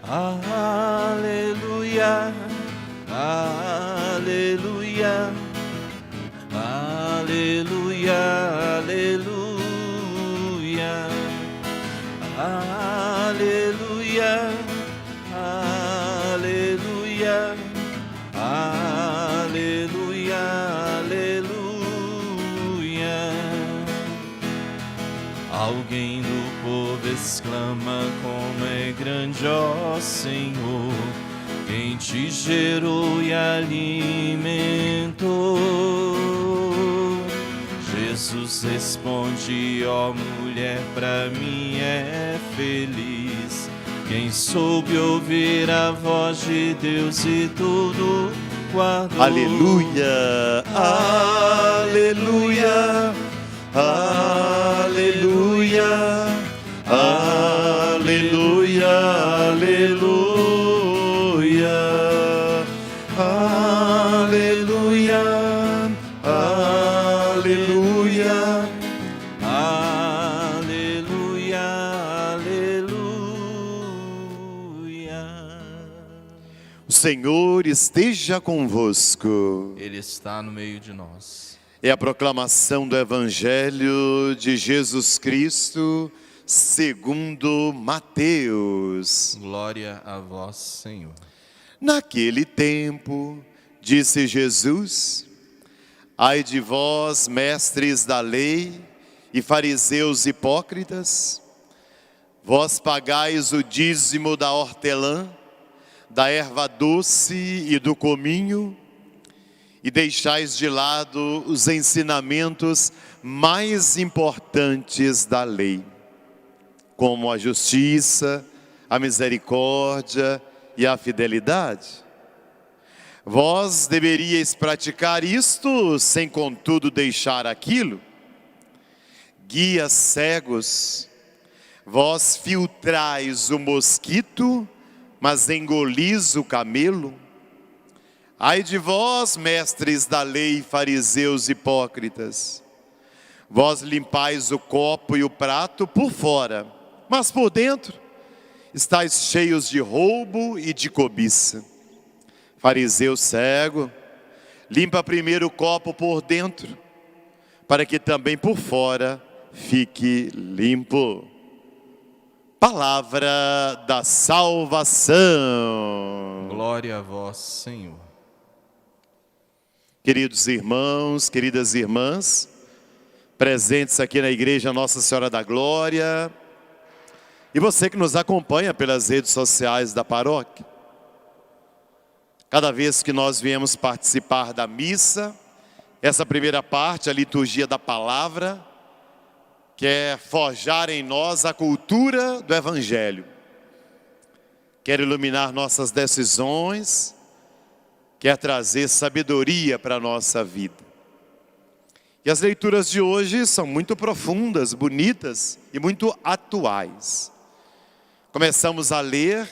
Aleluia, aleluia, aleluia, aleluia, aleluia, aleluia, aleluia, aleluia. Alguém do povo exclama: como é grande, ó Senhor, quem te gerou e alimentou. Jesus responde: ó mulher, pra mim é feliz quem soube ouvir a voz de Deus e tudo guardou. Aleluia, aleluia, aleluia, aleluia, aleluia, aleluia, aleluia, Aleluia, aleluia. O Senhor esteja convosco. Ele está no meio de nós. É a proclamação do Evangelho de Jesus Cristo segundo Mateus. Glória a vós, Senhor. Naquele tempo, disse Jesus: ai de vós, mestres da lei e fariseus hipócritas, vós pagais o dízimo da hortelã, da erva doce e do cominho, e deixais de lado os ensinamentos mais importantes da lei, como a justiça, a misericórdia e a fidelidade. Vós deveríeis praticar isto, sem contudo deixar aquilo. Guias cegos, vós filtrais o mosquito, mas engolis o camelo. Ai de vós, mestres da lei, fariseus hipócritas, vós limpais o copo e o prato por fora, mas por dentro estáis cheios de roubo e de cobiça. Fariseu cego, limpa primeiro o copo por dentro, para que também por fora fique limpo. Palavra da salvação. Glória a vós, Senhor. Queridos irmãos, queridas irmãs, presentes aqui na Igreja Nossa Senhora da Glória, e você que nos acompanha pelas redes sociais da paróquia. Cada vez que nós viemos participar da missa, essa primeira parte, a liturgia da palavra, quer forjar em nós a cultura do Evangelho, quer iluminar nossas decisões, quer trazer sabedoria para a nossa vida. E as leituras de hoje são muito profundas, bonitas e muito atuais. Começamos a ler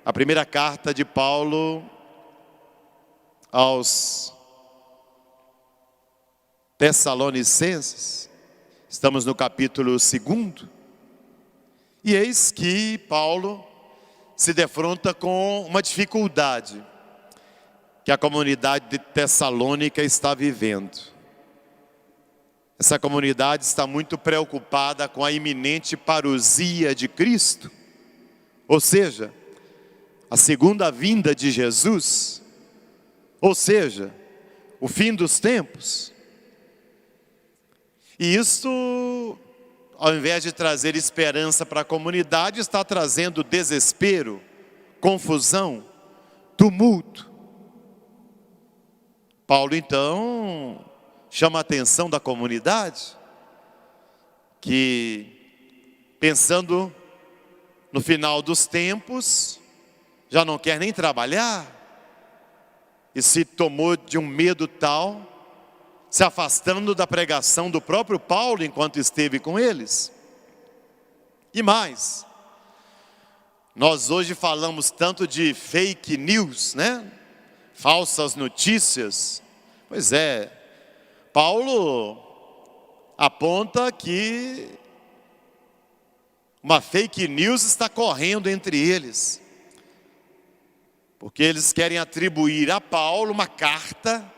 a primeira carta de Paulo aos Tessalonicenses. Estamos no capítulo 2. E eis que Paulo se defronta com uma dificuldade que a comunidade de Tessalônica está vivendo. Essa comunidade está muito preocupada com a iminente parousia de Cristo, ou seja, a segunda vinda de Jesus, ou seja, o fim dos tempos. E isso, ao invés de trazer esperança para a comunidade, está trazendo desespero, confusão, tumulto. Paulo, então, chama a atenção da comunidade, que, pensando no final dos tempos, já não quer nem trabalhar, e se tomou de um medo tal, se afastando da pregação do próprio Paulo enquanto esteve com eles. E mais, nós hoje falamos tanto de fake news, né? Falsas notícias. Pois é, Paulo aponta que uma fake news está correndo entre eles. Porque eles querem atribuir a Paulo uma carta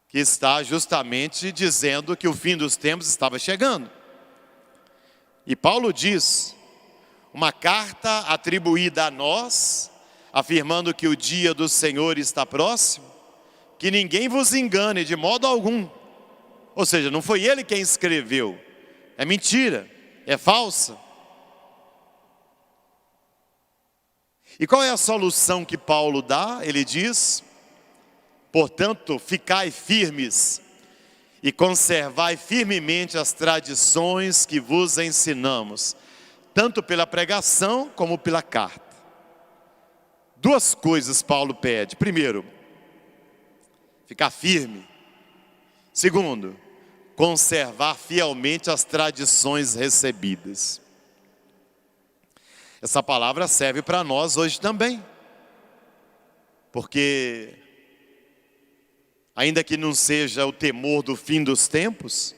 que está justamente dizendo que o fim dos tempos estava chegando. E Paulo diz, uma carta atribuída a nós, afirmando que o dia do Senhor está próximo, que ninguém vos engane de modo algum. Ou seja, não foi ele quem escreveu, é mentira, é falsa. E qual é a solução que Paulo dá? Ele diz, portanto, ficai firmes e conservai firmemente as tradições que vos ensinamos, tanto pela pregação como pela carta. Duas coisas Paulo pede. Primeiro, ficar firme. Segundo, conservar fielmente as tradições recebidas. Essa palavra serve para nós hoje também. Porque, ainda que não seja o temor do fim dos tempos,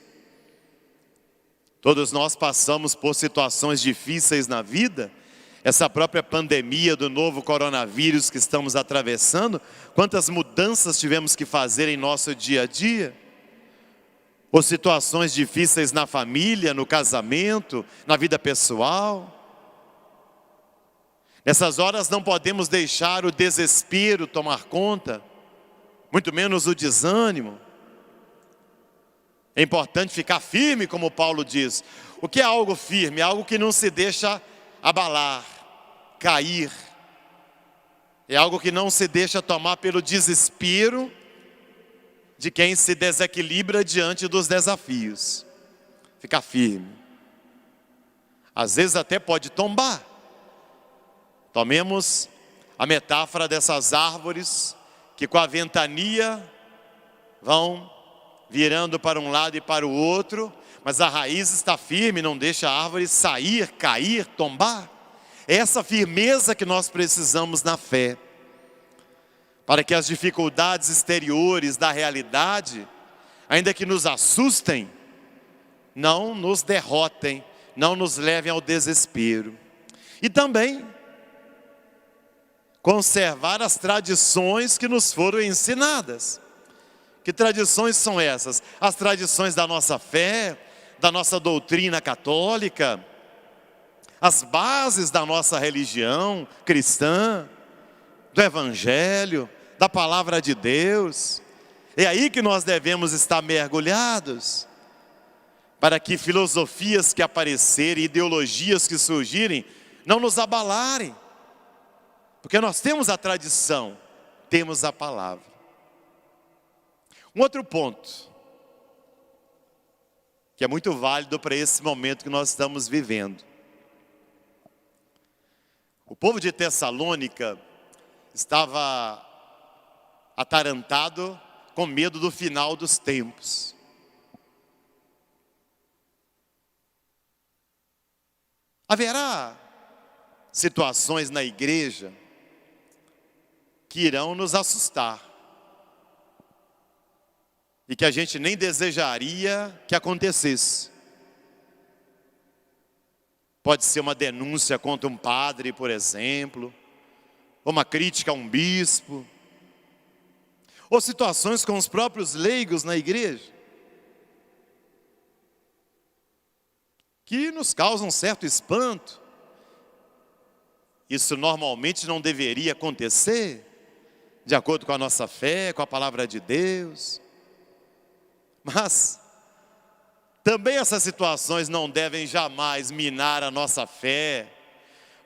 todos nós passamos por situações difíceis na vida. Essa própria pandemia do novo coronavírus que estamos atravessando, quantas mudanças tivemos que fazer em nosso dia a dia? Ou situações difíceis na família, no casamento, na vida pessoal. Nessas horas não podemos deixar o desespero tomar conta, muito menos o desânimo. É importante ficar firme, como Paulo diz. O que é algo firme? É algo que não se deixa abalar, cair. É algo que não se deixa tomar pelo desespero de quem se desequilibra diante dos desafios. Ficar firme. Às vezes até pode tombar. Tomemos a metáfora dessas árvores que com a ventania vão virando para um lado e para o outro, mas a raiz está firme, não deixa a árvore sair, cair, tombar. É essa firmeza que nós precisamos na fé, para que as dificuldades exteriores da realidade, ainda que nos assustem, não nos derrotem, não nos levem ao desespero. E também conservar as tradições que nos foram ensinadas. Que tradições são essas? As tradições da nossa fé, da nossa doutrina católica, as bases da nossa religião cristã, do Evangelho, da Palavra de Deus. É aí que nós devemos estar mergulhados, para que filosofias que aparecerem, ideologias que surgirem, não nos abalarem. Porque nós temos a tradição, temos a palavra. Um outro ponto, que é muito válido para esse momento que nós estamos vivendo. O povo de Tessalônica estava atarantado com medo do final dos tempos. Haverá situações na igreja que irão nos assustar e que a gente nem desejaria que acontecesse. Pode ser uma denúncia contra um padre, por exemplo, ou uma crítica a um bispo, ou situações com os próprios leigos na igreja, que nos causam um certo espanto. Isso normalmente não deveria acontecer, de acordo com a nossa fé, com a palavra de Deus. Mas também essas situações não devem jamais minar a nossa fé,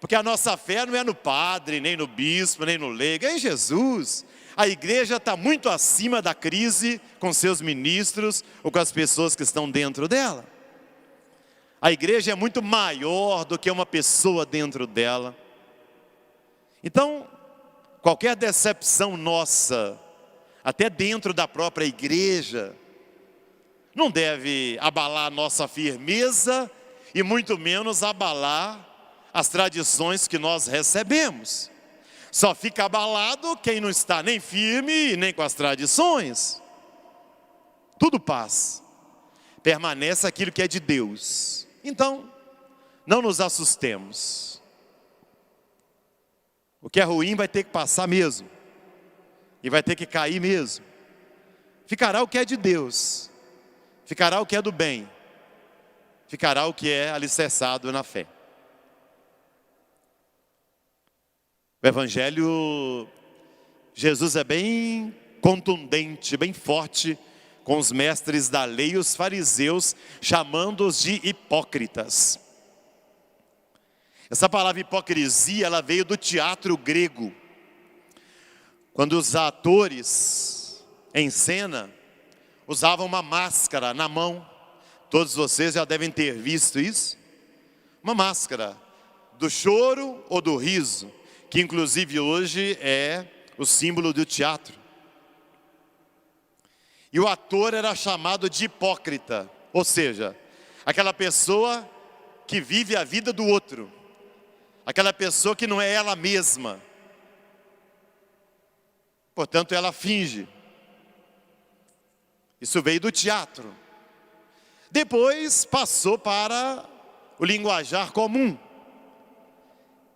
porque a nossa fé não é no padre, nem no bispo, nem no leigo, é em Jesus. A igreja está muito acima da crise com seus ministros ou com as pessoas que estão dentro dela. A igreja é muito maior do que uma pessoa dentro dela. Então, qualquer decepção nossa, até dentro da própria igreja, não deve abalar a nossa firmeza e muito menos abalar as tradições que nós recebemos. Só fica abalado quem não está nem firme e nem com as tradições. Tudo passa. Permanece aquilo que é de Deus. Então, não nos assustemos. O que é ruim vai ter que passar mesmo. E vai ter que cair mesmo. Ficará o que é de Deus. Ficará o que é do bem. Ficará o que é alicerçado na fé. O Evangelho, Jesus é bem contundente, bem forte com os mestres da lei e os fariseus, chamando-os de hipócritas. Essa palavra hipocrisia, ela veio do teatro grego. Quando os atores em cena usavam uma máscara na mão, todos vocês já devem ter visto isso, uma máscara do choro ou do riso, que inclusive hoje é o símbolo do teatro. E o ator era chamado de hipócrita, ou seja, aquela pessoa que vive a vida do outro, aquela pessoa que não é ela mesma, portanto ela finge. Isso veio do teatro. Depois passou para o linguajar comum.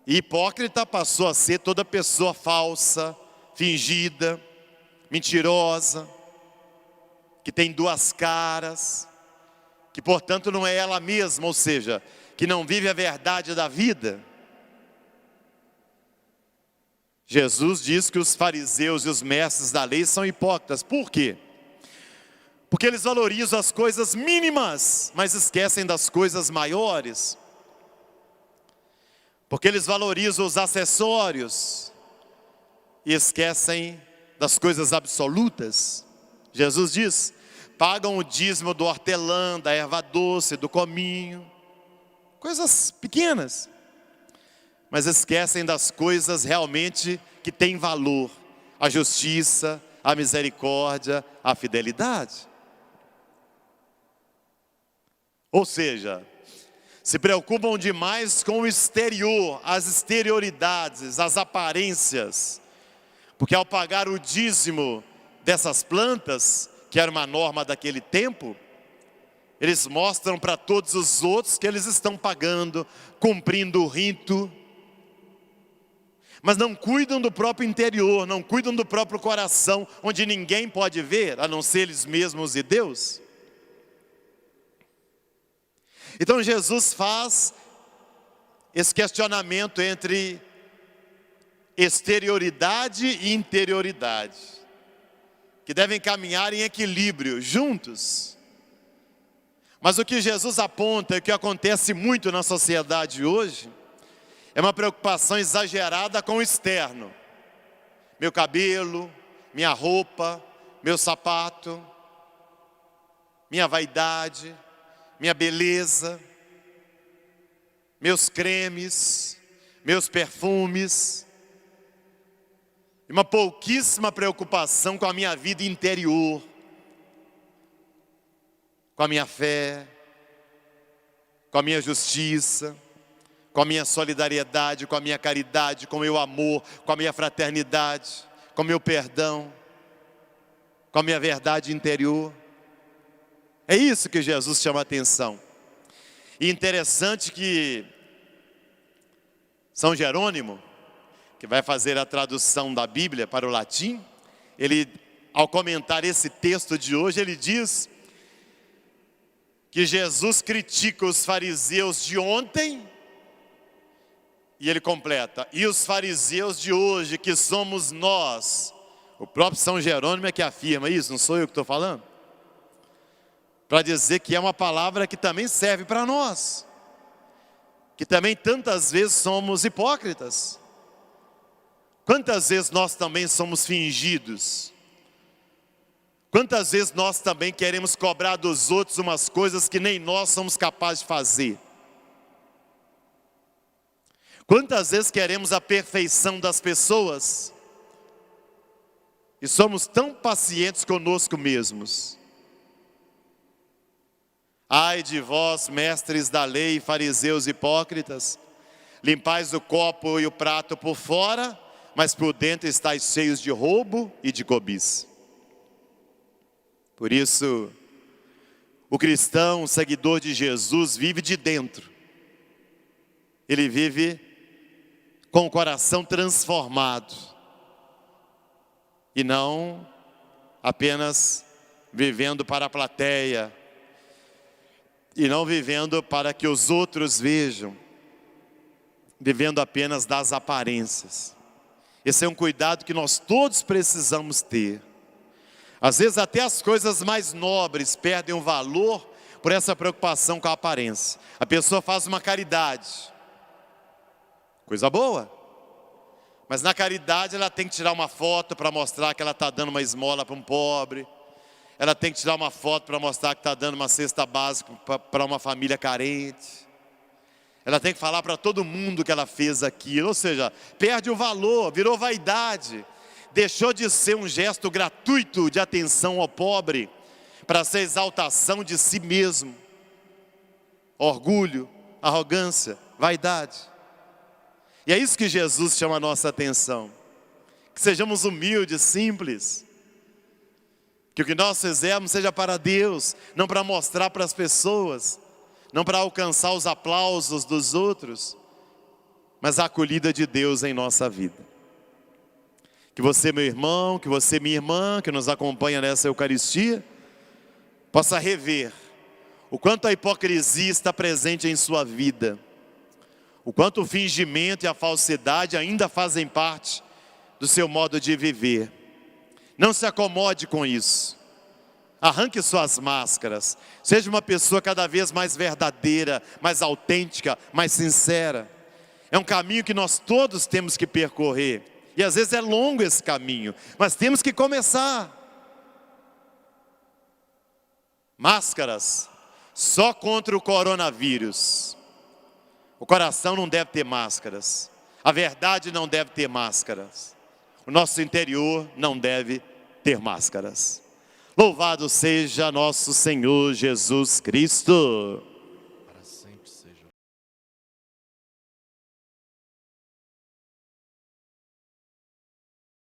E hipócrita passou a ser toda pessoa falsa, fingida, mentirosa, que tem duas caras, que portanto não é ela mesma, ou seja, que não vive a verdade da vida. Jesus diz que os fariseus e os mestres da lei são hipócritas. Por quê? Porque eles valorizam as coisas mínimas, mas esquecem das coisas maiores. Porque eles valorizam os acessórios e esquecem das coisas absolutas. Jesus diz, pagam o dízimo do hortelã, da erva doce, do cominho, coisas pequenas, mas esquecem das coisas realmente que têm valor, a justiça, a misericórdia, a fidelidade. Ou seja, se preocupam demais com o exterior, as exterioridades, as aparências, porque ao pagar o dízimo dessas plantas, que era uma norma daquele tempo, eles mostram para todos os outros que eles estão pagando, cumprindo o rito, mas não cuidam do próprio interior, não cuidam do próprio coração, onde ninguém pode ver, a não ser eles mesmos e Deus. Então Jesus faz esse questionamento entre exterioridade e interioridade, que devem caminhar em equilíbrio, juntos. Mas o que Jesus aponta, e o que acontece muito na sociedade hoje, é uma preocupação exagerada com o externo. Meu cabelo, minha roupa, meu sapato, minha vaidade, minha beleza, meus cremes, meus perfumes, e uma pouquíssima preocupação com a minha vida interior, com a minha fé, com a minha justiça, com a minha solidariedade, com a minha caridade, com o meu amor, com a minha fraternidade, com o meu perdão, com a minha verdade interior. É isso que Jesus chama a atenção. E interessante que São Jerônimo, que vai fazer a tradução da Bíblia para o latim, ele, ao comentar esse texto de hoje, ele diz que Jesus critica os fariseus de ontem, e ele completa, e os fariseus de hoje, que somos nós. O próprio São Jerônimo é que afirma isso, não sou eu que estou falando. Para dizer que é uma palavra que também serve para nós, que também tantas vezes somos hipócritas. Quantas vezes nós também somos fingidos? Quantas vezes nós também queremos cobrar dos outros umas coisas que nem nós somos capazes de fazer? Quantas vezes queremos a perfeição das pessoas e somos tão pacientes conosco mesmos? Ai de vós, mestres da lei, fariseus hipócritas, limpais o copo e o prato por fora, mas por dentro estáis cheios de roubo e de cobiça. Por isso, o cristão, o seguidor de Jesus, vive de dentro. Ele vive com o coração transformado e não apenas vivendo para a plateia e não vivendo para que os outros vejam, vivendo apenas das aparências. Esse é um cuidado que nós todos precisamos ter. Às vezes até as coisas mais nobres perdem o valor por essa preocupação com a aparência. A pessoa faz uma caridade, coisa boa, mas na caridade ela tem que tirar uma foto para mostrar que ela está dando uma esmola para um pobre. Ela tem que tirar uma foto para mostrar que está dando uma cesta básica para uma família carente. Ela tem que falar para todo mundo que ela fez aquilo. Ou seja, perde o valor, virou vaidade. Deixou de ser um gesto gratuito de atenção ao pobre para ser exaltação de si mesmo. Orgulho, arrogância, vaidade. E é isso que Jesus chama a nossa atenção. Que sejamos humildes, simples. Que o que nós fizermos seja para Deus, não para mostrar para as pessoas, não para alcançar os aplausos dos outros, mas a acolhida de Deus em nossa vida. Que você, meu irmão, que você, minha irmã, que nos acompanha nessa Eucaristia, possa rever o quanto a hipocrisia está presente em sua vida, o quanto o fingimento e a falsidade ainda fazem parte do seu modo de viver. Não se acomode com isso. Arranque suas máscaras. Seja uma pessoa cada vez mais verdadeira, mais autêntica, mais sincera. É um caminho que nós todos temos que percorrer. E às vezes é longo esse caminho, mas temos que começar. Máscaras só contra o coronavírus. O coração não deve ter máscaras. A verdade não deve ter máscaras. O nosso interior não deve ter máscaras. Louvado seja nosso Senhor Jesus Cristo.